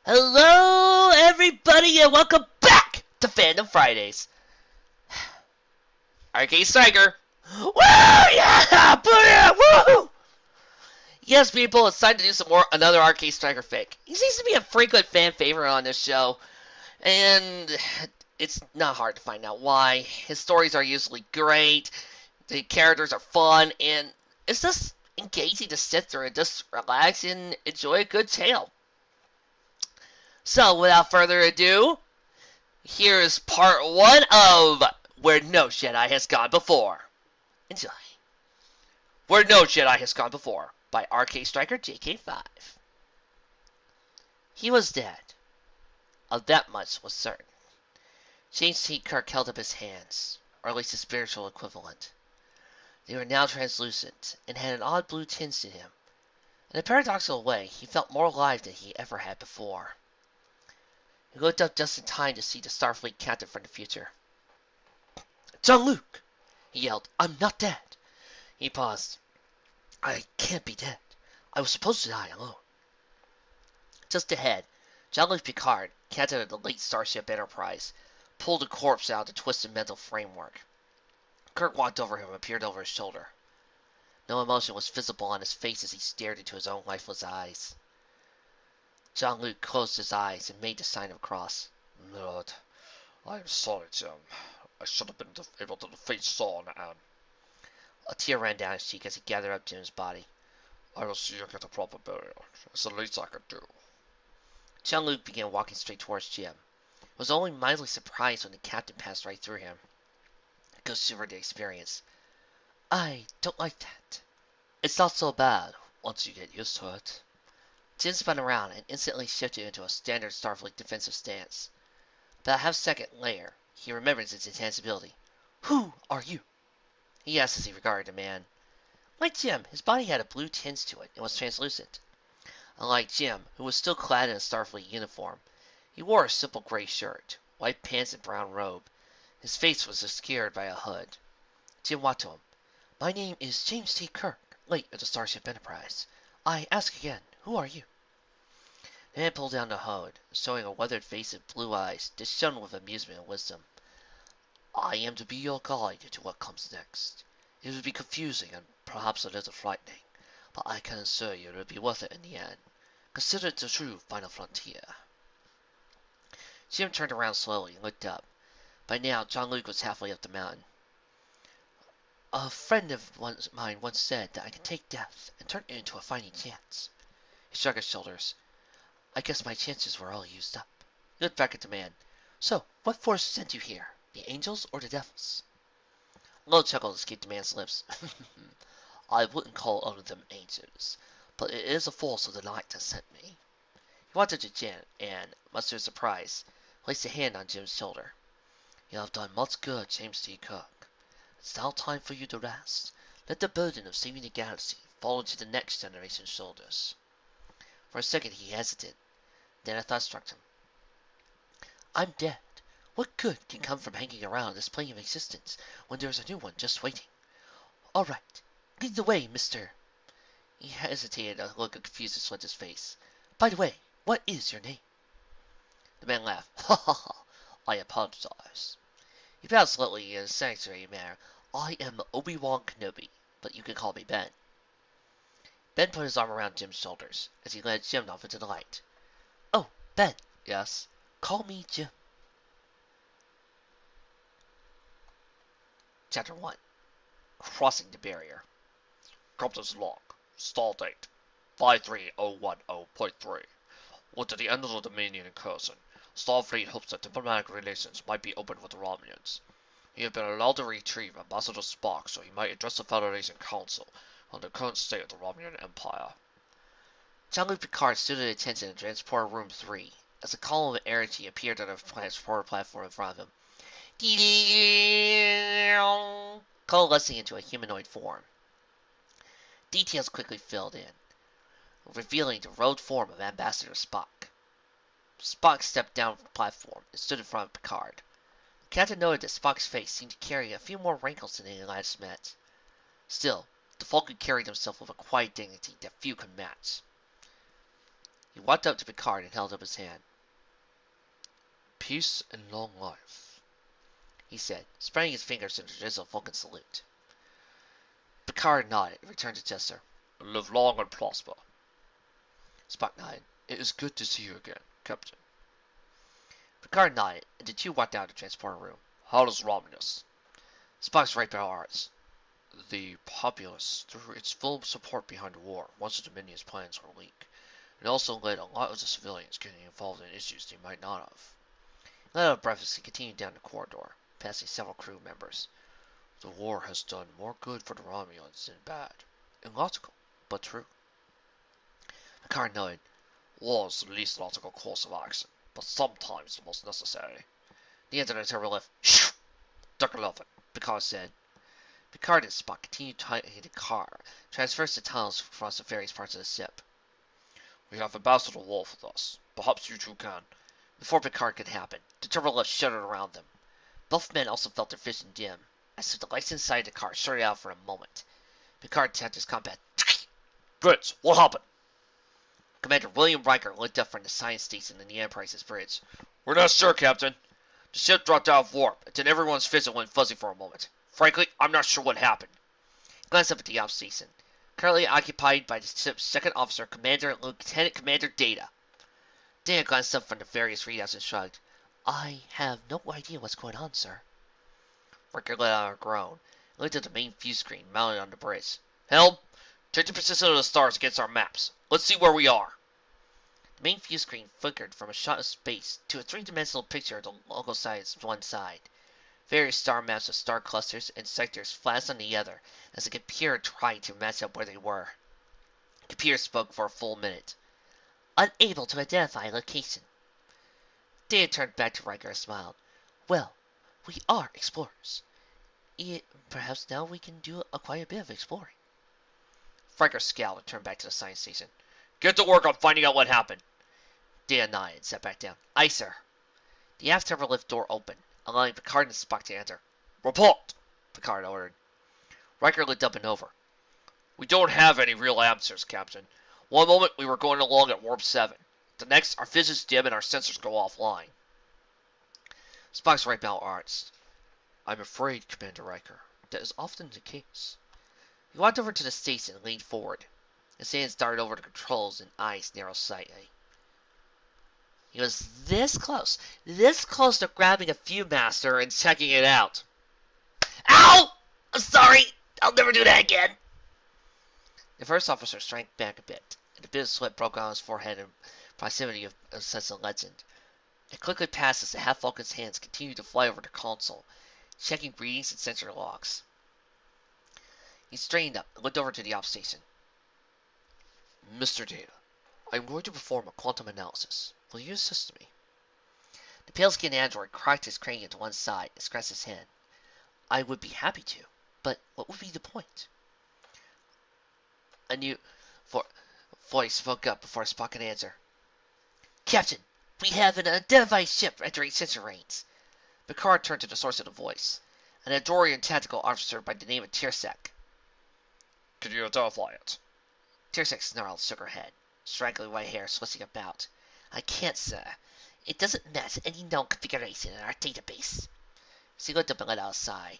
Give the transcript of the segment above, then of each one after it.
Hello, everybody, and welcome back to Fandom Fridays. Arcade Striker. Woo! Yeah! Booyah! Woo! Yes, people, it's time to do another Arcade Striker fic. He seems to be a frequent fan favorite on this show, and it's not hard to find out why. His stories are usually great, the characters are fun, and it's just engaging to sit through and just relax and enjoy a good tale. So, without further ado, here is part one of Where No Jedi Has Gone Before. Enjoy. Where No Jedi Has Gone Before by RK Striker JK5. He was dead. Of that much was certain. James T. Kirk held up his hands, or at least his spiritual equivalent. They were now translucent and had an odd blue tinge to him. In a paradoxical way, he felt more alive than he ever had before. He looked up just in time to see the Starfleet captain from the future. "Jean-Luc!" he yelled. "I'm not dead!" He paused. "I can't be dead. I was supposed to die alone." Just ahead, Jean-Luc Picard, captain of the late Starship Enterprise, pulled a corpse out of the twisted mental framework. Kirk walked over him and peered over his shoulder. No emotion was visible on his face as he stared into his own lifeless eyes. Jean-Luc closed his eyes and made the sign of a cross. "Lord, I am sorry, Jim. I should have been able to defeat Saul and A tear ran down his cheek as he gathered up Jim's body. I will see you get a proper burial. It's the least I could do." Jean-Luc began walking straight towards Jim. He was only mildly surprised when the captain passed right through him. It goes over the experience. "I don't like that." "It's not so bad, once you get used to it." Jim spun around and instantly shifted into a standard Starfleet defensive stance. About a half-second later, he remembered his intangibility. "Who are you?" he asked as he regarded the man. Like Jim, his body had a blue tinge to it and was translucent. Unlike Jim, who was still clad in a Starfleet uniform, he wore a simple gray shirt, white pants, and brown robe. His face was obscured by a hood. Jim walked to him. "My name is James T. Kirk, late of the Starship Enterprise. I ask again, who are you?" The man pulled down the hood, showing a weathered face and blue eyes that shone with amusement and wisdom. "I am to be your guide into what comes next. It will be confusing and perhaps a little frightening, but I can assure you it will be worth it in the end. Consider it the true final frontier." Jim turned around slowly and looked up. By now, Jean-Luc was halfway up the mountain. "A friend of mine once said that I can take death and turn it into a fighting chance." He shrugged his shoulders. "I guess my chances were all used up." He looked back at the man. "So, what force sent you here? The angels or the devils?" A low chuckle escaped the man's lips. "I wouldn't call all of them angels, but it is a force of the light that sent me." He walked up to Jim and, much to his surprise, placed a hand on Jim's shoulder. "You have done much good, James T. Kirk. It's now time for you to rest. Let the burden of saving the galaxy fall into the next generation's shoulders." For a second he hesitated. Then a thought struck him. "I'm dead. What good can come from hanging around this plane of existence when there's a new one just waiting? All right, lead the way, Mr. He hesitated. A look of confusion swept his face. "By the way, what is your name?" The man laughed. "Ha ha ha! I apologize." He bowed slightly in a sanctuary manner. "I am Obi-Wan Kenobi, but you can call me Ben." Ben put his arm around Jim's shoulders as he led Jim off into the light. "Oh, Ben." "Yes." "Call me Jim." Chapter 1. Crossing the Barrier. Captain's log. Stall date 53010.3. We're to the end of the Dominion incursion. Starfleet hopes that diplomatic relations might be opened with the Romulans. He has been allowed to retrieve Ambassador Spock so he might address the Federation Council on the current state of the Romulan Empire. Jean-Luc Picard stood at attention in Transporter Room 3 as a column of energy appeared on the transporter platform in front of him, coalescing into a humanoid form. Details quickly filled in, revealing the robed form of Ambassador Spock. Spock stepped down from the platform and stood in front of Picard. The captain noted that Spock's face seemed to carry a few more wrinkles than they had last met. Still, the Vulcan carried himself with a quiet dignity that few could match. He He walked up to Picard and held up his hand. Peace and long life, he said, spreading his fingers in a traditional Vulcan salute. Picard nodded and returned to Jester. Live long and prosper. Spock nodded. It is good to see you again, Captain. Picard nodded, and the two walked out of the transporter room. How does Romulus? Spock's right by ours. The populace, through its full support behind the war, once the Dominion's plans were leaked, and also let a lot of the civilians getting involved in issues they might not have. He let out breakfast and continued down the corridor, passing several crew members. The war has done more good for the Romulans than bad. Illogical, but true. Picard nodded. War is the least logical course of action, but sometimes the most necessary. He entered the turbo lift. Shh! Dr. Lovett, Picard said. Picard and Spock continued tightening the car, traversed the tunnels across the various parts of the ship. We have Ambassador Wolf with us. Perhaps you two can. Before Picard could happen, the turbo lift shuddered around them. Both men also felt their vision dim, as the lights inside the car shorted out for a moment. Picard tapped his combat. Fritz, what happened? Commander William Riker looked up from the science station in the Enterprise's bridge. We're not sure, Captain. The ship dropped out of warp, and then everyone's vision went fuzzy for a moment. Frankly, I'm not sure what happened. He glanced up at the ops station, currently occupied by the ship's second officer, Commander Lieutenant Commander Data. Data glanced up from the various readouts and shrugged. I have no idea what's going on, sir. Riker let out a groan and looked at the main view screen mounted on the bridge. Helm, check the position of the stars against our maps. Let's see where we are. The main view screen flickered from a shot of space to a three-dimensional picture of the local sites on one side. Various star maps of star clusters and sectors flashed on the other as the computer tried to match up where they were. The computer spoke for a full minute. Unable to identify location. Data turned back to Riker and smiled. Well, we are explorers. Perhaps now we can do quite a bit of exploring. Riker scowled and turned back to the science station. Get to work on finding out what happened. Data nodded and sat back down. Aye, sir. The aft turbo lift door opened, allowing Picard and Spock to enter. Report, Picard ordered. Riker looked up and over. We don't have any real answers, Captain. One moment we were going along at warp 7. The next, our visions dim and our sensors go offline. Spock's right bow arched. I'm afraid, Commander Riker, that is often the case. He walked over to the station and leaned forward. His hands darted over the controls and eyes narrowed slightly. He was this close to grabbing a Viewmaster and checking it out. Ow! I'm sorry! I'll never do that again! The first officer shrank back a bit, and a bit of sweat broke on his forehead in proximity of a sense of legend. It quickly passed as the half-Vulcan's hands continued to fly over the console, checking readings and sensor logs. He straightened up and looked over to the ops station. Mr. Data, I'm going to perform a quantum analysis. Will you assist me? The pale-skinned android cracked his cranium to one side and scratched his head. I would be happy to, but what would be the point? A new voice spoke up before Spock could answer. Captain, we have an unidentified ship entering sensor range. Picard turned to the source of the voice, an Andorian tactical officer by the name of Tirsek. Could you identify it? Tirsek snarled and shook her head, straggly white hair swishing about. I can't, sir. It doesn't match any known configuration in our database. She looked up and let out a sigh.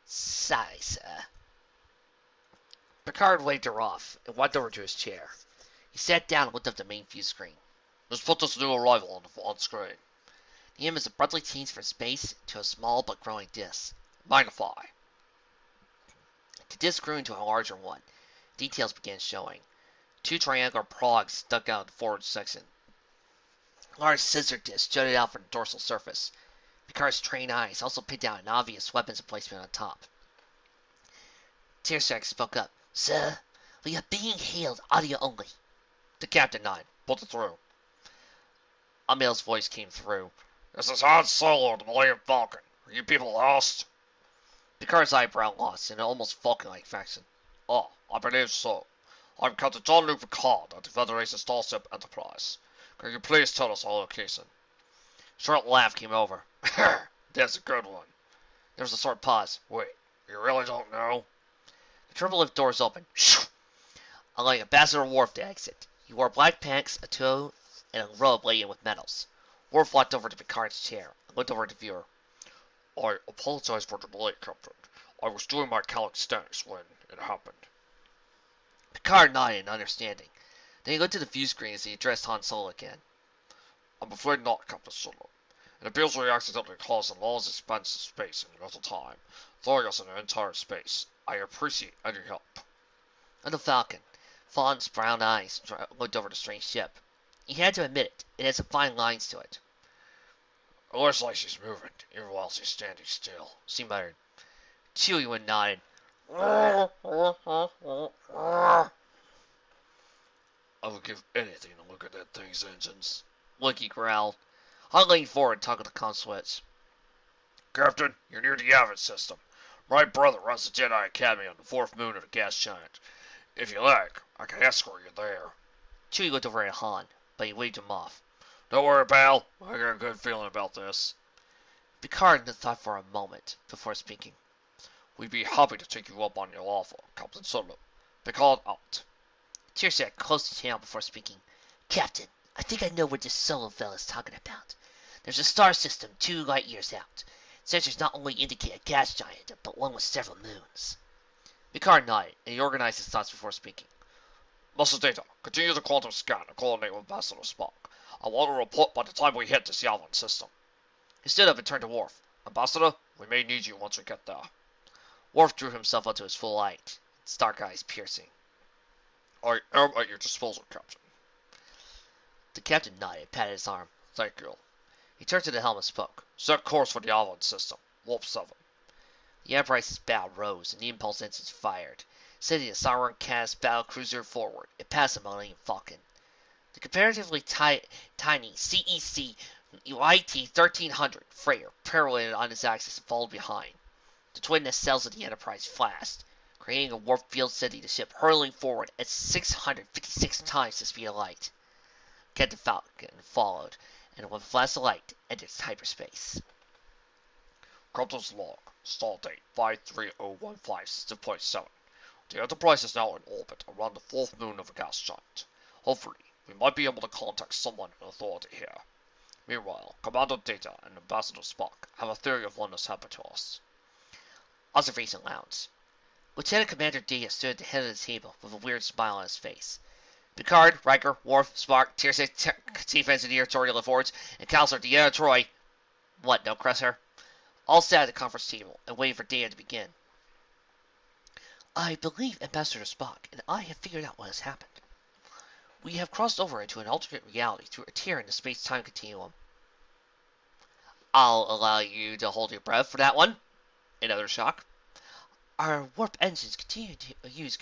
Sigh, sir. Picard waved her off and walked over to his chair. He sat down and looked up the main view screen. Let's put this new arrival on screen. The image abruptly changed from space to a small but growing disk. Magnify. The disk grew into a larger one. Details began showing. Two triangular progs stuck out in the forward section. Large scissor discs jutted out from the dorsal surface. Picard's trained eyes also picked out an obvious weapons emplacement on top. Tirsek spoke up. Sir, we are being hailed audio only. The captain nodded. Put it through. A male's voice came through. This is Han Solo of the Millennium Falcon. Are you people lost? Picard's eyebrow lost in an almost Vulcan-like fashion. Oh, I believe so. I'm Captain Jean-Luc Picard of the Federation Starship Enterprise. Can you please tell us our location? A short laugh came over. That's a good one. There was a short pause. Wait, you really don't know? The turbo lift doors opened, allowing Ambassador Worf to exit. He wore black pants, a toe, and a robe laden with medals. Worf walked over to Picard's chair and looked over at the viewer. I apologize for the delay, Captain. I was doing my calisthenics when it happened. Picard nodded in understanding. Then he looked at the view screen as he addressed Han Solo again. I'm afraid not, Captain Solo. It appears we accidentally caused enormous expanse of space in little time, throwing us in an entire space. I appreciate any help. And the Falcon, Fawn's brown eyes looked over the strange ship. He had to admit it. It had some fine lines to it. It looks like she's moving, even while she's standing still, She muttered. Chewie went nodded. I would give anything to look at that thing's engines. Wookiee growled. Han leaned forward and toggled the comm switch. Captain, you're near the Yavin system. My brother runs the Jedi Academy on the fourth moon of the gas giant. If you like, I can escort you there. Chewie looked over at Han, but he waved him off. Don't worry, pal. I got a good feeling about this. Picard thought for a moment before speaking. We'd be happy to take you up on your offer, Captain Solo. Picard out. Tirsek closed the channel before speaking. Captain, I think I know what this Solo fella's talking about. There's a star system 2 light years out. Sensors not only indicate a gas giant, but one with several moons. Picard nodded, and he organized his thoughts before speaking. Master Data, continue the quantum scan and coordinate with Ambassador Spock. I want a report by the time we hit this Yavin system. He stood up and turned to Worf. Ambassador, we may need you once we get there. Worf drew himself up to his full light, his dark eyes piercing. I am at your disposal, Captain. The captain nodded, patted his arm. Thank you. He turned to the helm and spoke. Set course for the Yavin system. Warp 7. The Enterprise's bow rose, and the impulse engines fired, sending the Sauron-cast battlecruiser forward. It passed the Millennium Falcon. The comparatively tiny CEC YT-1300 freighter pirouetted on its axis and followed behind. The twin nacelles of the Enterprise flashed, creating a warp field sending the ship hurtling forward at 656 times the speed of light. Captain Falcon followed, and with a flash of light, entered hyperspace. Captain's log. Stall date 53015.7. The Enterprise is now in orbit around the fourth moon of a gas giant. Hopefully, we might be able to contact someone in authority here. Meanwhile, Commander Data and Ambassador Spock have a theory of what has happened to us. Observation Lounge. Lieutenant Commander Data stood at the head of the table with a weird smile on his face. Picard, Riker, Worf, Spock, Tirsek, Chief Engineer Tori LaForge, and Counselor Deanna Troy, what, no Crusher, all sat at the conference table and waited for Data to begin. I believe Ambassador Spock and I have figured out what has happened. We have crossed over into an alternate reality through a tear in the space-time continuum. I'll allow you to hold your breath for that one. Another shock. Our warp engines continue to use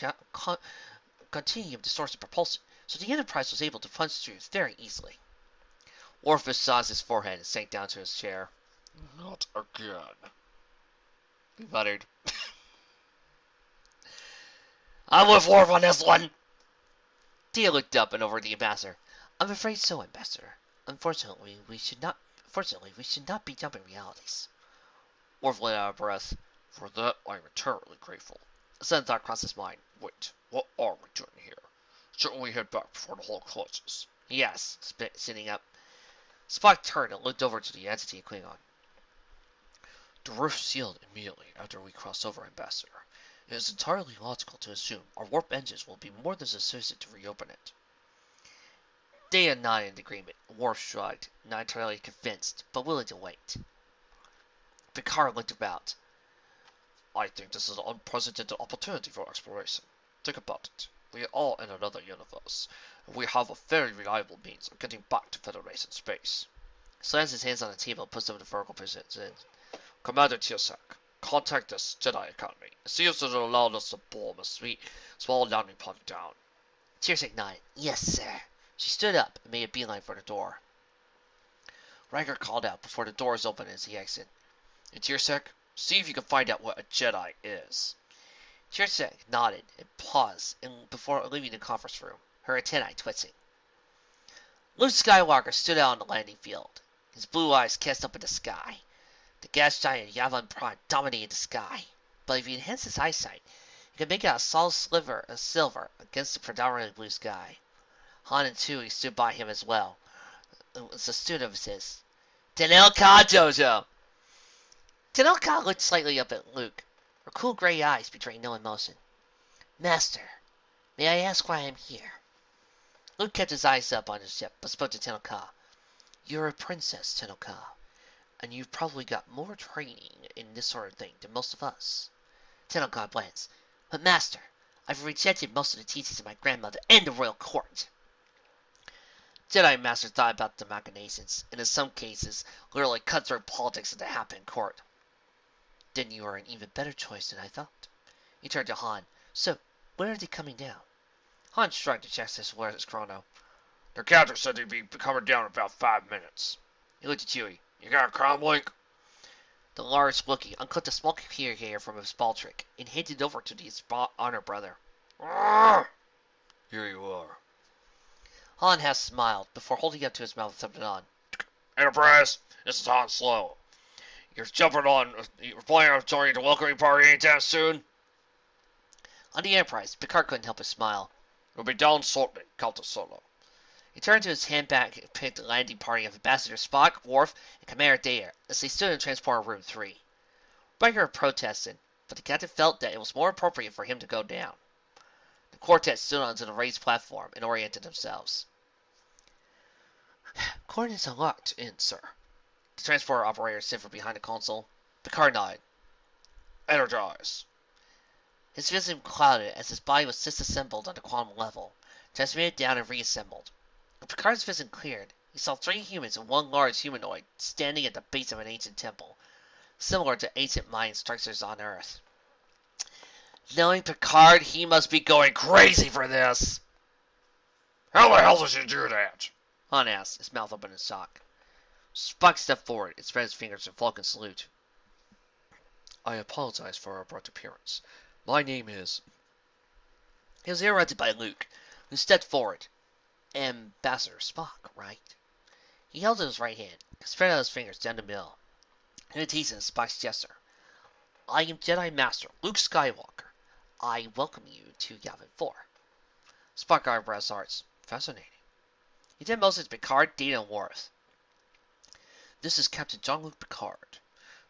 continuum distorted propulsion, so the Enterprise was able to punch through very easily. Worf massaged his forehead and sank down to his chair. Not again, he muttered. I'm with Worf on this one. Tia looked up and over at the ambassador. I'm afraid so, Ambassador. Unfortunately, we should not be jumping realities. Worf let out a breath. For that, I am eternally grateful. A sudden thought crossed his mind. Wait, what are we doing here? Shouldn't we head back before the hull closes? Yes, sitting up. Spock turned and looked over to the entity in Klingon. The rift sealed immediately after we crossed over, Ambassador. It is entirely logical to assume our warp engines will be more than sufficient to reopen it. Data nodded in agreement. Worf shrugged, not entirely convinced, but willing to wait. Picard looked about. I think this is an unprecedented opportunity for exploration. Think about it. We are all in another universe, and we have a very reliable means of getting back to Federation space. He slams his hands on the table and puts them in the vertical position. Commander Tirsek, contact this Jedi Academy and see if they'll allow us to bomb a small landing pod down. Tirsek nodded. Yes, sir. She stood up and made a beeline for the door. Riker called out before the doors opened as he exited. And Tirsek, see if you can find out what a Jedi is. Tirsek nodded and paused before leaving the conference room, her antennae twitching. Luke Skywalker stood out on the landing field, his blue eyes cast up at the sky. The gas giant Yavin Prime dominated the sky, but if he enhanced his eyesight, he could make out a solid sliver of silver against the predominantly blue sky. Han and Chewie stood by him as well. It was a student of his. Tenelka Dojo! Tenelka looked slightly up at Luke, her cool gray eyes betraying no emotion. Master, may I ask why I'm here? Luke kept his eyes up on his ship, but spoke to Tenelka. You're a princess, Tenelka, and you've probably got more training in this sort of thing than most of us. Tenelka glanced. But master, I've rejected most of the teachings of my grandmother and the royal court. Jedi Master thought about the machinations, and in some cases, literally cutthroat politics that happen in court. Then you are an even better choice than I thought. He turned to Han. So, when are they coming down? Han shrugged to check his chrono. Their captain said they'd be coming down in about 5 minutes. He looked at Chewie. You got a comm link? The large Wookiee unclipped a small communicator from his ball trick and handed it over to his honor brother. Here you are. Han half smiled before holding it up to his mouth and thumped it on. Enterprise, this is Han Solo. You're planning on joining the welcoming party anytime soon? On the Enterprise, Picard couldn't help but smile. We'll be down shortly, Count Solo. He turned to his hand-picked landing party of Ambassador Spock, Worf, and Commander Data as they stood in Transporter Room 3. Riker protested, but the captain felt that it was more appropriate for him to go down. The quartet stood onto the raised platform and oriented themselves. Coordinates unlocked in, sir. The transporter operator stood from behind the console. Picard nodded. Energize. His vision clouded as his body was disassembled on the quantum level, transmitted down and reassembled. When Picard's vision cleared, he saw 3 humans and 1 large humanoid standing at the base of an ancient temple, similar to ancient Mayan structures on Earth. Knowing Picard, he must be going crazy for this. How the hell did you do that? Han asked, his mouth open in shock. Spock stepped forward and spread his fingers in Vulcan salute. I apologize for our abrupt appearance. My name is... He was interrupted by Luke, who stepped forward. Ambassador Spock, right? He held in his right hand, and spread out his fingers down the middle, imitation of Spock's gesture. I am Jedi Master Luke Skywalker. I welcome you to Yavin 4. Spock eyebrows arched. Fascinating. He then motioned to Picard, Data, and Worf. This is Captain Jean-Luc Picard,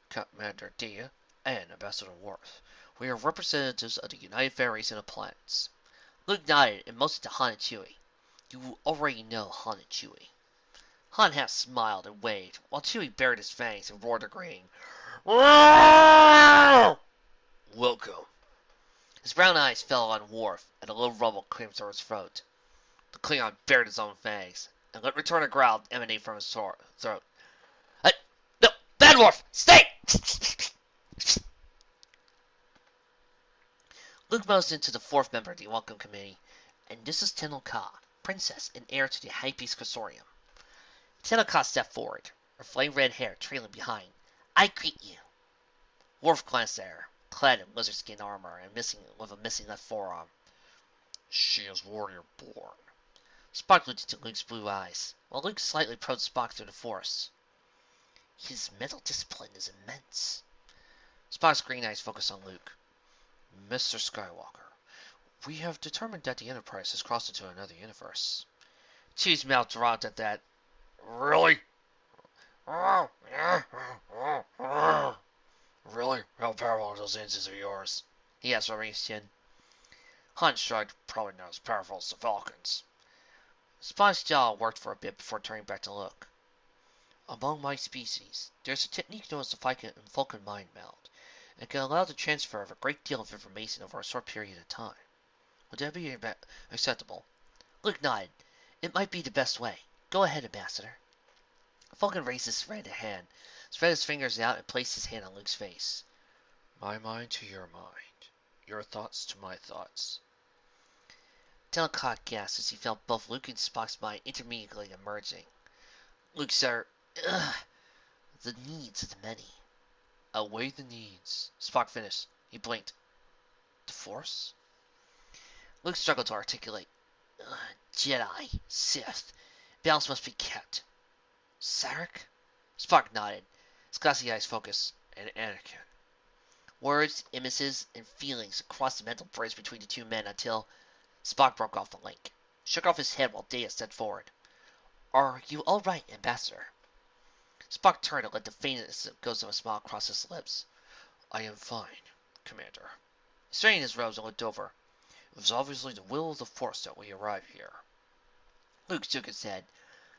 Commander Data, and Ambassador Worf. We are representatives of the United Federation of Planets. Luke nodded and motioned to Han and Chewie. You already know Han and Chewie. Han half smiled and waved, while Chewie bared his fangs and roared agreeing. Welcome. His brown eyes fell on Worf, and a low rumble came through his throat. The Klingon bared his own fangs, and let return a growl emanate from his throat. No, Bad Worf, stay! Luke motioned to the 4th member of the Welcome Committee, and this is Tenelka, princess and heir to the High Peace Cursorium. Tenelka stepped forward, her flame-red hair trailing behind. I greet you. Worf glanced at her, clad in lizard-skin armor and with a missing left forearm. She is warrior-born. Spock looked into Luke's blue eyes, while Luke slightly probed Spock through the Force. His mental discipline is immense. Spock's green eyes focused on Luke. Mr. Skywalker, we have determined that the Enterprise has crossed into another universe. Chewie's mouth dropped at that. Really? Really? How powerful are those engines of yours? He asked over his chin. Han shrugged. Probably not as powerful as the Falcons. Spock's jaw worked for a bit before turning back to look. Among my species, there's a technique known as the Vulcan mind meld. It can allow the transfer of a great deal of information over a short period of time. Would that be acceptable? Luke nodded. It might be the best way. Go ahead, Ambassador. Vulcan raised his red hand, spread his fingers out, and placed his hand on Luke's face. My mind to your mind. Your thoughts to my thoughts. Tenelka gasped as he felt both Luke and Spock's mind intermittently emerging. Luke, sir, the needs of the many. Outweigh the needs. Spock finished. He blinked. The Force? Luke struggled to articulate. Jedi, Sith. Balance must be kept. Sarek? Spock nodded. His glassy eyes focused. And Anakin. Words, images, and feelings crossed the mental bridge between the two men until Spock broke off the link. shook off his head while Data stepped forward. Are you all right, Ambassador? Spock turned and let the faintest ghost of a smile cross his lips. I am fine, Commander. He straightened his robes and looked over. It was obviously the will of the Force that we arrive here. Luke shook his head,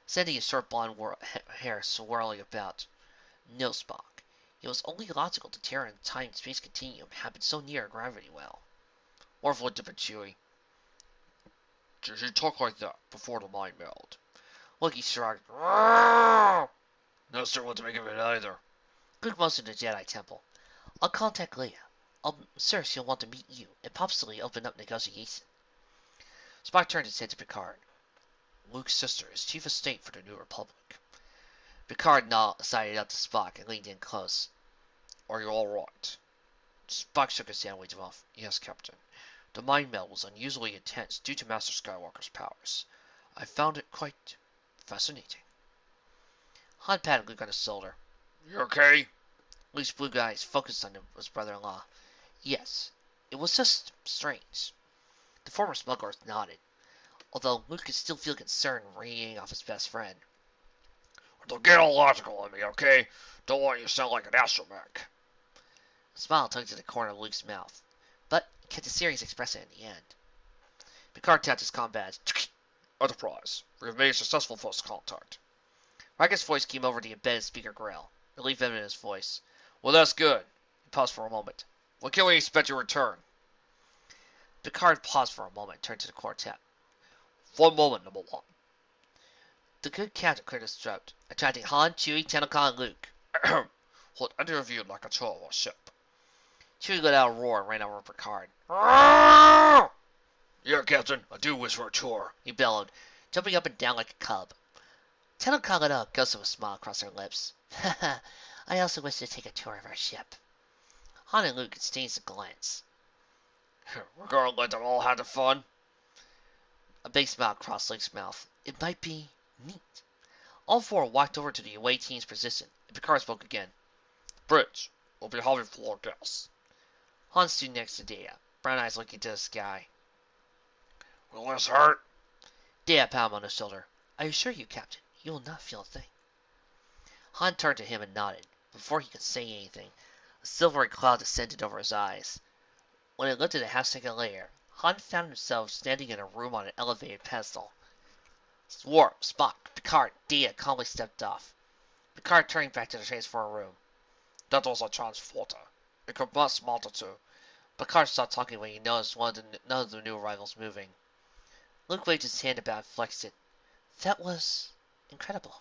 sending his short blonde hair swirling about. No, Spock. It was only logical to tear in the time-space continuum happened so near a gravity well. Worf looked up at Chewie. Did you talk like that before the mind meld? Wookiee shrugged. No certain what to make of it either. Luke motioned to the Jedi Temple. I'll contact Leia. I'm sure she'll want to meet you and possibly open up negotiations. Spock turned his head to Picard. Luke's sister is Chief of State for the New Republic. Picard sided up to Spock and leaned in close. Are you all right? Spock shook his hand, waved him off. Yes, Captain. The mind meld was unusually intense due to Master Skywalker's powers. I found it quite fascinating. Han patted Luke on his shoulder. You okay? Luke's blue eyes focused on his brother-in-law. Yes, it was just strange. The former smuggler nodded, although Luke could still feel concern radiating off his best friend. Don't get all logical on me, okay? Don't want you to sound like an astromech. A smile tugged at the corner of Luke's mouth, but he kept a serious expression in the end. Picard tapped his comm badge. Enterprise, we have made a successful first contact. Riker's voice came over the embedded speaker grill, relief evident in his voice. Well, that's good. He paused for a moment. When can we expect your return? Picard paused for a moment and turned to the quartet. 1 moment, number 1. The good captain cleared his throat, attracting Han, Chewie, Tennokan, and Luke. Hold under review like a tour of our ship. Chewie let out a roar and ran over Picard. Yeah, Captain, I do wish for a tour, he bellowed, jumping up and down like a cub. Tennokan let out a ghost of a smile across her lips. I also wish to take a tour of our ship. Han and Luke exchanged a glance. We're going to let them all have the fun? A big smile crossed Luke's mouth. It might be neat. All four walked over to the away team's position, and Picard spoke again. Bridge, we'll be having floor gas. Han stood next to Data, brown eyes looking to the sky. Will this hurt? Data patted him on the shoulder. I assure you, Captain, you will not feel a thing. Han turned to him and nodded. Before he could say anything, a silvery cloud descended over his eyes. When it lifted a half-second later, Han found himself standing in a room on an elevated pedestal. Worf, Spock, Picard, Data calmly stepped off. Picard turned back to the transporter room. That was a transporter. It could bust multitude. Picard stopped talking when he noticed none of the new arrivals moving. Luke waved his hand about and flexed it. That was incredible.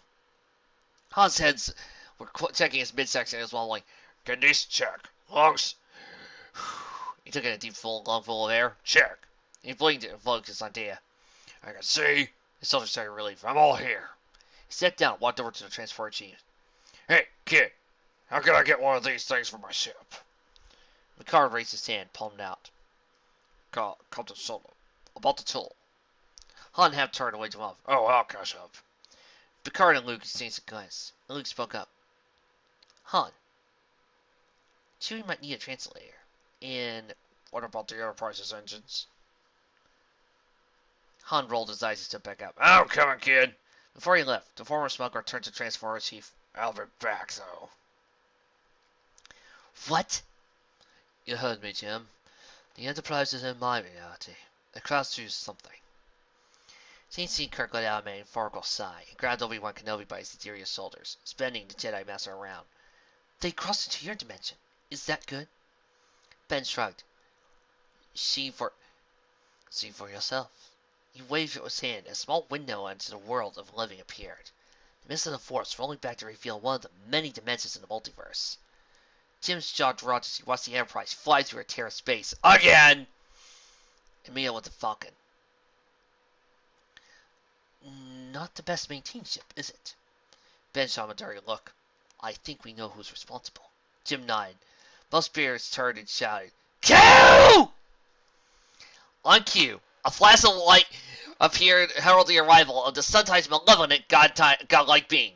Han's heads were checking his midsection as well, like, Condition check. Lungs. He took in a deep, long full of air. Check. He blinked and focused on Data. I can see. His shoulders started relief. I'm all here. He sat down and walked over to the transport chief. Hey, kid. How can I get one of these things for my ship? Picard raised his hand, palmed out. Captain Solo. About the tool. Han half turned away to him off. Oh, I'll catch up. Picard and Luke exchanged a glance, and Luke spoke up. Han, Chewie might need a translator. And what about the Enterprise's engines? Han rolled his eyes and stood back up. I'm coming, kid. Before he left, the former smuggler turned to transporter chief. I'll be back, though. What? You heard me, Jim. The Enterprise is in my reality. The crowds choose something. T.C. Kirk let out a metaphorical sigh and grabbed Obi-Wan Kenobi by his ethereal shoulders, spinning the Jedi Master around. They crossed into your dimension. Is that good? Ben shrugged. See for yourself. He waved his hand, and a small window into the world of the living appeared. The mist of the Force rolling back to reveal one of the many dimensions in the multiverse. Jim's jaw dropped as he watched the Enterprise fly through a tear of space again, and meet up with the Falcon. Not the best maintained ship, is it? Ben shot him a dirty look. I think we know who's responsible. Jim nodded. Both spirits turned and shouted, Q! On cue, a flash of light appeared, heralding the arrival of the sometimes malevolent godlike being.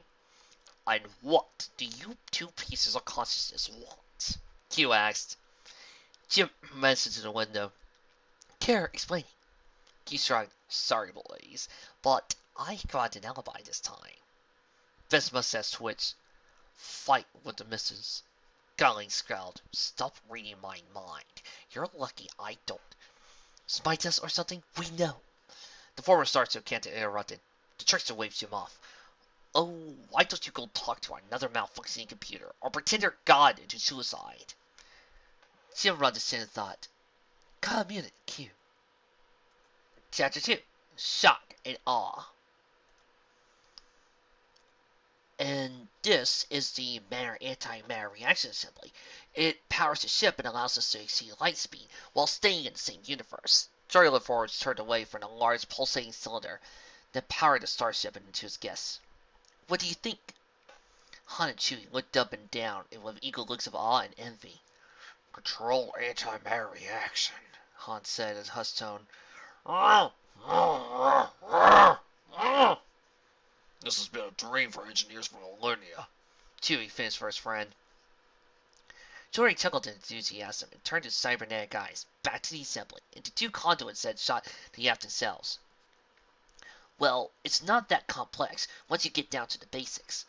And what do you two pieces of consciousness want? Q asked. Jim mentioned to the window. Care explaining. Q shrugged. Sorry, boys, but I got an alibi this time. Finn's mustache twitched. Fight with the missus. Gulling scowled. Stop reading my mind. You're lucky I don't. Smite us or something? We know. The former Sergeant Cantor interrupted. The trickster waves him off. Oh, why don't you go talk to another malfunctioning computer, or pretend you're God into suicide? Jim run the in thought. Community Q. Chapter 2. Shock and Awe. And this is the matter anti-matter reaction assembly. It powers the ship and allows us to exceed light speed while staying in the same universe. Jory looked forward and turned away from the large pulsating cylinder that powered the starship and into his guests. What do you think? Han and Chewie looked up and down with equal looks of awe and envy. Control antimatter reaction, Han said in a hushed tone. This has been a dream for engineers for millennia. Chewie finished for his friend. Jory chuckled in enthusiasm and turned his cybernetic eyes back to the assembly into two conduits that shot the aft cells. Well, it's not that complex once you get down to the basics.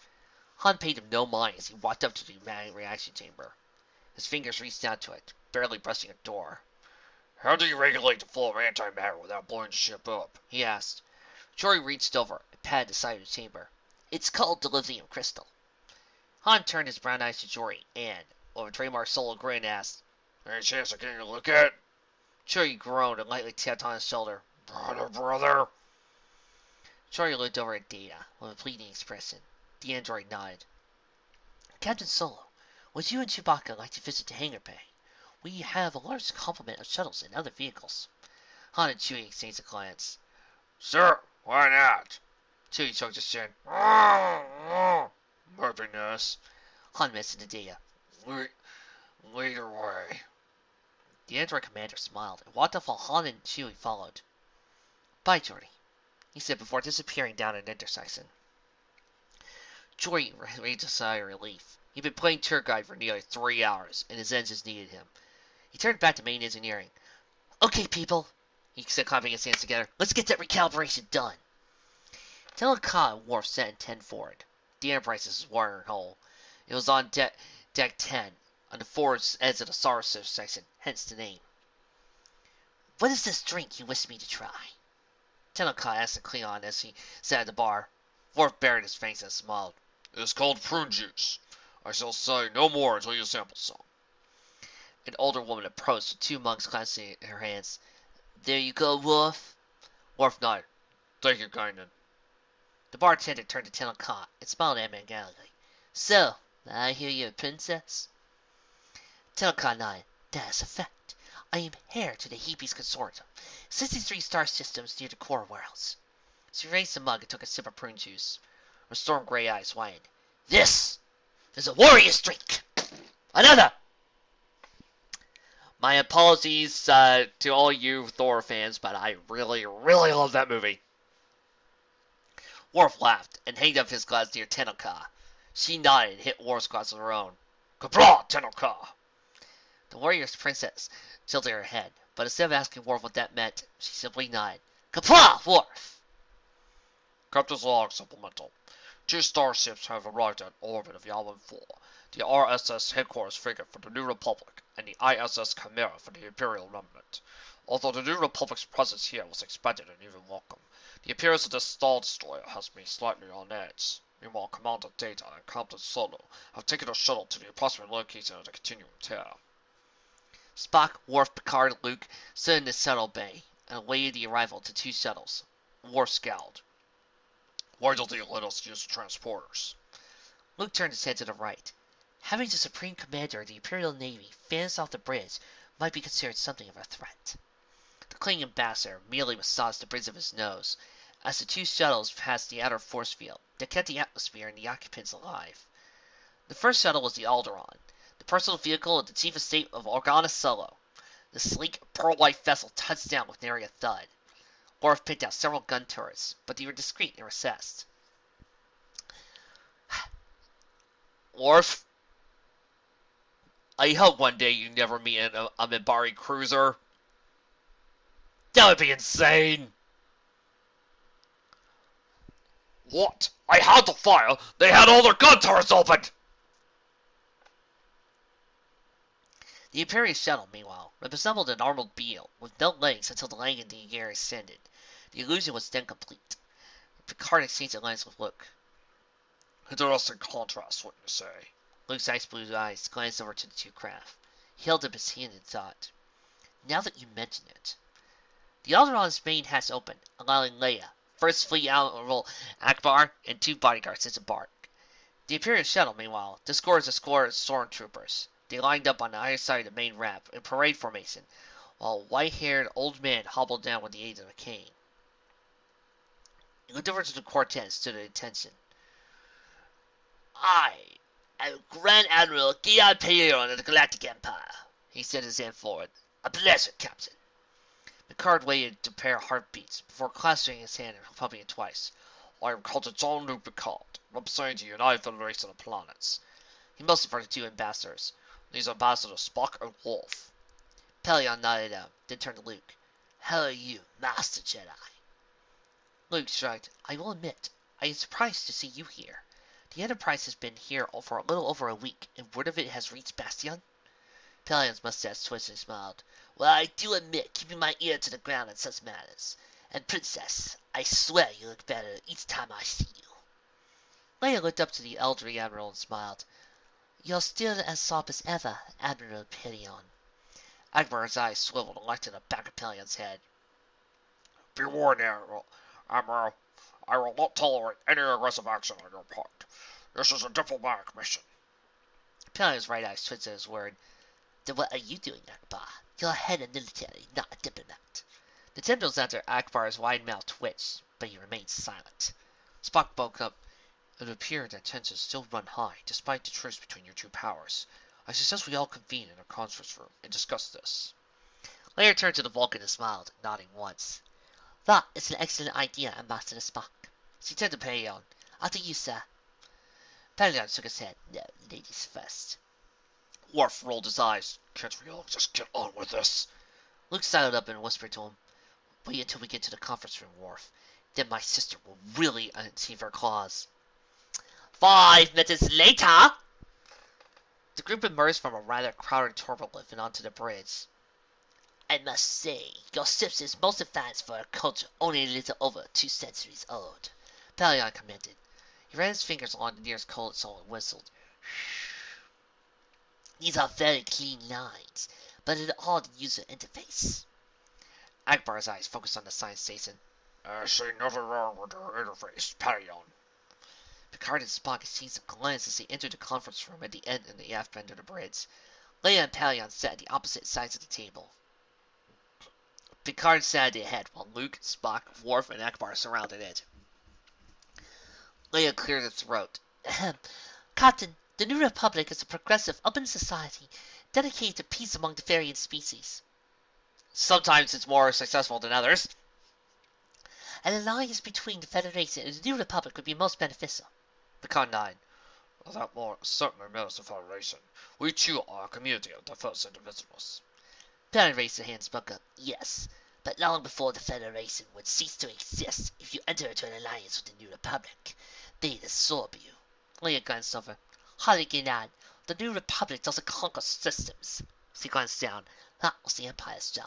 Han paid him no mind as he walked up to the pneumatic reaction chamber. His fingers reached out to it, barely brushing a door. How do you regulate the flow of antimatter without blowing the ship up? He asked. Jory reached over and patted the side of the chamber. It's called the lithium crystal. Han turned his brown eyes to Jory and, with a trademark solo grin, asked, Any chance of getting a look at it? Jory groaned and lightly tapped on his shoulder. Brother. Jory looked over at Data with a pleading expression. The android nodded. Captain Solo, would you and Chewbacca like to visit the hangar bay? We have a large complement of shuttles and other vehicles. Han and Chewie exchanged a glance. Sir, why not? Chewie choked his chin. Might be nice. Han mentioned to Data. Lead her way. The android commander smiled and walked off while Han and Chewie followed. Bye, Jory, he said before disappearing down an intersection. Jory raised a sigh of relief. He'd been playing tour guide for nearly 3 hours, and his engines needed him. He turned back to main engineering. Okay, people, he said, clapping his hands together. Let's get that recalibration done. Telecom and Worf sat in 10 forward. The Enterprise's wiring hole. It was on deck 10, on the forward edge of the solar section, hence the name. What is this drink you wish me to try? Telecom asked the Klingon as he sat at the bar. Worf bared his fangs and smiled. It is called prune juice. I shall say no more until you sample some. An older woman approached with 2 mugs clasping in her hands. There you go, Worf. Worf nodded. Thank you, kindly. The bartender turned to Telecom and smiled at him gallantly. So, I hear you're a princess? Telecom nodded. That is a fact. I am heir to the Hebe's consortium, 63 star systems near the core worlds. She raised the mug and took a sip of prune juice. Her storm gray eyes widened. This is a warrior's drink! Another! My apologies to all you Thor fans, but I really, really love that movie. Worf laughed and hanged up his glass near Tenoka. She nodded and hit Worf's glass with her own. Kapla, Tenoka! The warrior's princess tilted her head, but instead of asking Worf what that meant, she simply nodded. Kapla, Worf! Captain's log supplemental. 2 starships have arrived at orbit of Yavin 4, the RSS headquarters frigate for the New Republic, and the ISS Chimera for the Imperial Remnant. Although the New Republic's presence here was expected and even welcome, the appearance of this Star Destroyer has me slightly on edge. Meanwhile, Commander Data and Captain Solo have taken a shuttle to the approximate location of the Continuum Tear. Spock, Worf, Picard, and Luke stood in the shuttle bay and awaited the arrival of the 2 shuttles. Worf scowled. Why don't they let us use the transporters? Luke turned his head to the right. Having the Supreme Commander of the Imperial Navy fence off the bridge might be considered something of a threat. The Klingon ambassador merely massaged the bridge of his nose as the 2 shuttles passed the outer force field that kept the atmosphere and the occupants alive. The first shuttle was the Alderaan, the personal vehicle of the Chief of State of Organa Solo. The sleek, pearl-white vessel touched down with nary a thud. Worf picked out several gun turrets, but they were discreet and recessed. Worf, I hope one day you never meet a Minbari cruiser. That would be insane! What? I had to fire. They had all their gun turrets open. The Imperial shuttle, meanwhile, resembled an armored beetle, with no legs until the leg in the air ascended. The illusion was then complete. Picard exchanged a glance with Luke. Interesting contrast, wouldn't you say? Luke's ice blue eyes glanced over to the two craft. He held up his hand in thought. Now that you mention it. The Alderaan's main hatch opened, allowing Leia, First Fleet Admiral Akbar, and 2 bodyguards to disembark. The Imperial shuttle, meanwhile, disgorged a score of stormtroopers. They lined up on the other side of the main ramp in parade formation, while a white-haired old man hobbled down with the aid of a cane. He looked over to the quartet and stood at attention. I am Grand Admiral Gian Pereira of the Galactic Empire, he said his hand forward. A pleasure, Captain. Picard waited to pair heartbeats before clasping his hand and pumping it twice. I am Captain Jean-Luc Picard, representing the United Federation of Planets. He motioned for the 2 ambassadors. These are Ambassadors Spock and Worf. Pelion nodded out, then turned to Luke. How are you, Master Jedi? Luke shrugged. I will admit, I am surprised to see you here. The Enterprise has been here for a little over a week, and word of it has reached Bastion? Pelion's mustache twisted and smiled. Well, I do admit keeping my ear to the ground on such matters. And, Princess, I swear you look better each time I see you. Leia looked up to the elderly Admiral and smiled. You're still as sharp as ever, Admiral Pelion. Akbar's eyes swiveled and looked at the back of Pelion's head. Be warned, Admiral. I will not tolerate any aggressive action on your part. This is a diplomatic mission. Pelion's right eye twitched at his word. Then what are you doing, Akbar? You're a head of military, not a diplomat. The tendrils under Akbar's wide mouth twitched, but he remained silent. Spock spoke up. It appeared that tensions still run high, despite the truce between your 2 powers. I suggest we all convene in a conference room and discuss this. Leia turned to the Vulcan and smiled, nodding once. That is an excellent idea, Ambassador Spock. She turned to Pelion. After you, sir. Pelion shook his head. No, ladies first. Worf rolled his eyes. Can't we all just get on with this? Luke sidled up and whispered to him. Wait until we get to the conference room, Worf. Then my sister will really unsheathe her claws. 5 minutes later! The group emerged from a rather crowded turbolift and onto the bridge. I must say, your ship is most advanced for a culture only a little over 2 centuries old, Pelion commented. He ran his fingers along the nearest console and whistled. These are very clean lines, but an odd user interface. Akbar's eyes focused on the science station. I see nothing wrong with her interface, Pelion. Picard and Spock exchanged a glance as they entered the conference room at the end and the aft end of the bridge. Leia and Pelion sat at the opposite sides of the table. Picard sat at the head, while Luke, Spock, Worf, and Akbar surrounded it. Leia cleared her throat. Captain, the New Republic is a progressive, open society dedicated to peace among the various species. Sometimes it's more successful than others. An alliance between the Federation and the New Republic would be most beneficial. Picard nodded. Well, that more certainly mirrors the Federation. We too are a community of diverse individuals. Pelion raised her hand and spoke up. Yes, but long before the Federation would cease to exist if you enter into an alliance with the New Republic. They'd absorb you. Leia glanced over. Haliginad, the New Republic doesn't conquer systems. She glanced down. That was the Empire's job.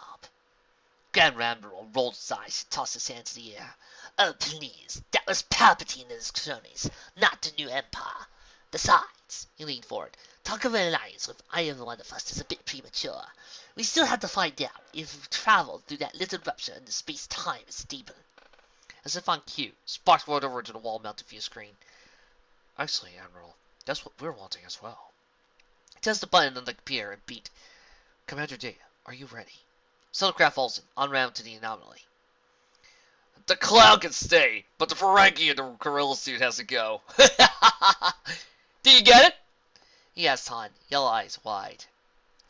Grand Admiral rolled his eyes and tossed his hand to the air. Oh, please, that was Palpatine and his cronies, not the New Empire. Besides, he leaned forward, talk of an alliance with either one of us is a bit premature. We still have to find out if we've traveled through that little rupture and the space-time is deeper. As if on cue, Spock rolled over to the wall-mounted view screen. Actually, Admiral, that's what we're wanting as well. He pressed the button on the computer and beat. Commander Data, are you ready? Shuttlecraft Olsen, en route to the anomaly. The cloud can stay, but the Ferengi in the gorilla suit has to go. Do you get it? He asked Han, yellow eyes wide.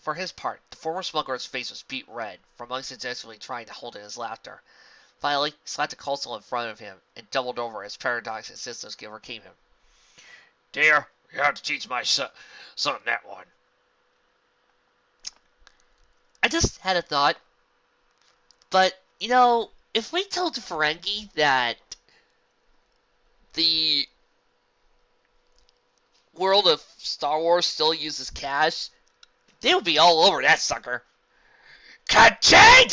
For his part, the former smuggler's face was beet red from unsuccessfully trying to hold in his laughter. Finally, he slapped the console in front of him and doubled over as paradox and systems overcame him. Dear, you have to teach my son that one. I just had a thought. But, you know, if we told the Ferengi that the world of Star Wars still uses cash, they would be all over that sucker. Ka-ching!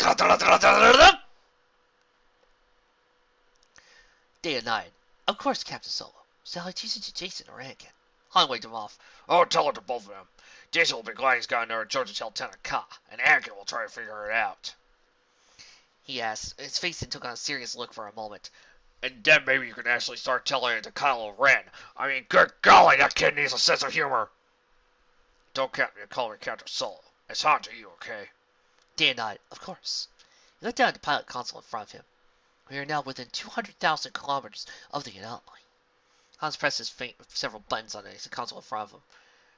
Data 9. Of course, Captain Solo. Salutations to Jason or Anakin. Han waved him off. Oh, tell it to both of them. Jason will be glad he's got another charge to tell Lieutenant Ka, and Anakin will try to figure it out. He asked. His face took on a serious look for a moment. And then maybe you can actually start telling it to Kylo Ren. I mean, good golly, that kid needs a sense of humor. Don't call me Captain Solo. It's Han to you, okay? Dan nodded. Of course. He looked down at the pilot console in front of him. We are now within 200,000 kilometers of the anomaly. Hans pressed several buttons on the console in front of him.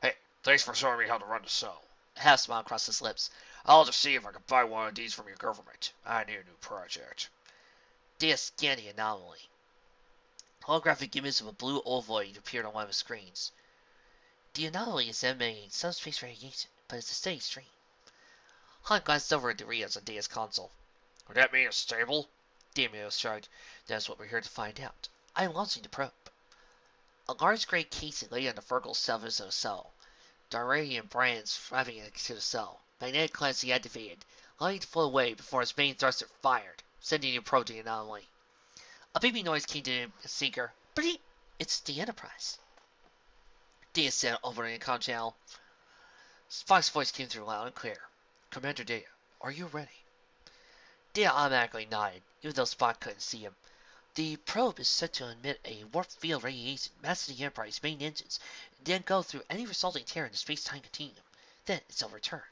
Hey, thanks for showing me how to run the cell. A half smile crossed his lips. I'll just see if I can buy one of these from your government. I need a new project. Dia scanned the anomaly. Holographic images of a blue ovoid appeared on one of the screens. The anomaly is emanating subspace radiation, but it's a steady stream. Han glanced over at the readouts on Dia's console. Would that mean it's stable? Damian shrugged. That's what we're here to find out. I am launching the probe. A large gray casing lay on the vertical surface of the cell. Daradian brands driving into the cell. Magnetic cleansing activated, allowing it to flow away before its main thruster fired, sending the probe to the anomaly. A beeping noise came to the seeker. Bleep! It's the Enterprise. Dia said over the intercom channel. Spock's voice came through loud and clear. Commander Dia, are you ready? Dia automatically nodded, even though Spock couldn't see him. The probe is set to emit a warp field radiation master the Enterprise's main engines, and then go through any resulting tear in the space-time continuum. Then it's overturned.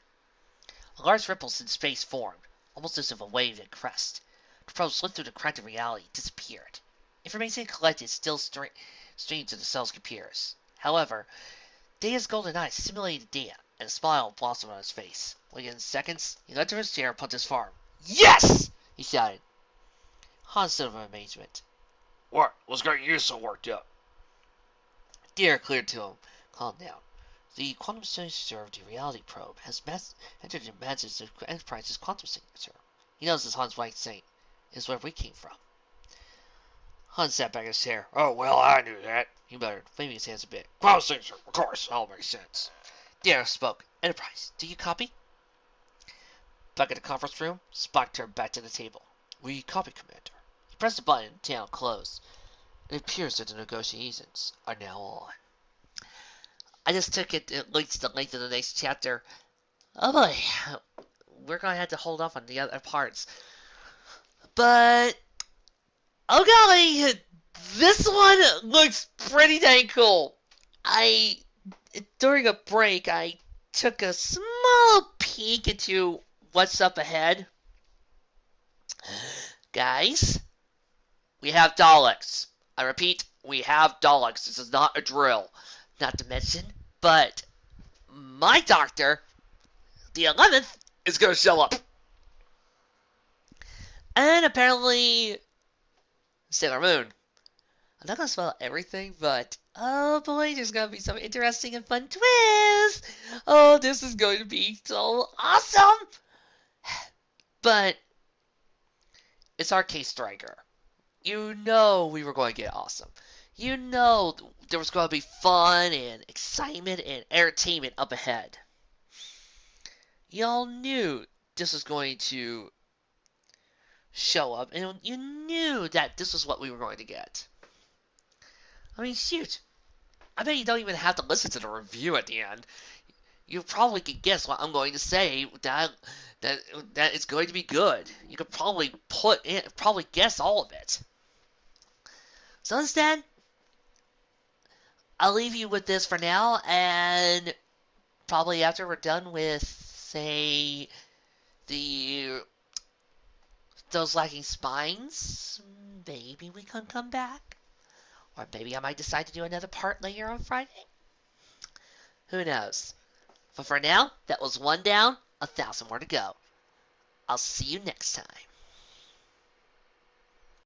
A large ripples in space formed, almost as if a wave had crest. The probe slipped through the crack of reality, disappeared. Information collected still streamed to the cell's computers. However, Dia's golden eyes simulated Dia, and a smile blossomed on his face. Within seconds, he led to his chair and pumped his farm. Yes! He shouted. Han stood in amazement. What? What's got you so worked up? Dia cleared to him. Calm down. The quantum signature of the reality probe has entered and matches the Enterprise's quantum signature. He knows as Han's white saint is where we came from. Han sat back in his chair. Oh, well, I knew that. He muttered, waving his hands a bit. Quantum signature, of course, all makes sense. Dia spoke. Enterprise, do you copy? Back at the conference room, Spock turned back to the table. We copy, Commander. He pressed a button and the channel closed. It appears that the negotiations are now on. I just took it linked to the length of the next chapter. Oh boy, we're going to have to hold off on the other parts. But, oh golly, this one looks pretty dang cool. During a break, I took a small peek into what's up ahead. Guys, we have Daleks. I repeat, we have Daleks. This is not a drill. Not to mention, but my doctor, the 11th, is going to show up. And apparently, Sailor Moon. I'm not going to spoil everything, but oh boy, there's going to be some interesting and fun twists. Oh, this is going to be so awesome. But it's Arcade Striker. You know we were going to get awesome. You know there was going to be fun and excitement and entertainment up ahead. Y'all knew this was going to show up, and you knew that this was what we were going to get. I mean, shoot. I bet you don't even have to listen to the review at the end. You probably could guess what I'm going to say that it's going to be good. You could probably guess all of it. So instead, I'll leave you with this for now, and probably after we're done with, say, those lacking spines, maybe we can come back. Or maybe I might decide to do another part later on Friday. Who knows? But for now, that was one down, 1,000 more to go. I'll see you next time.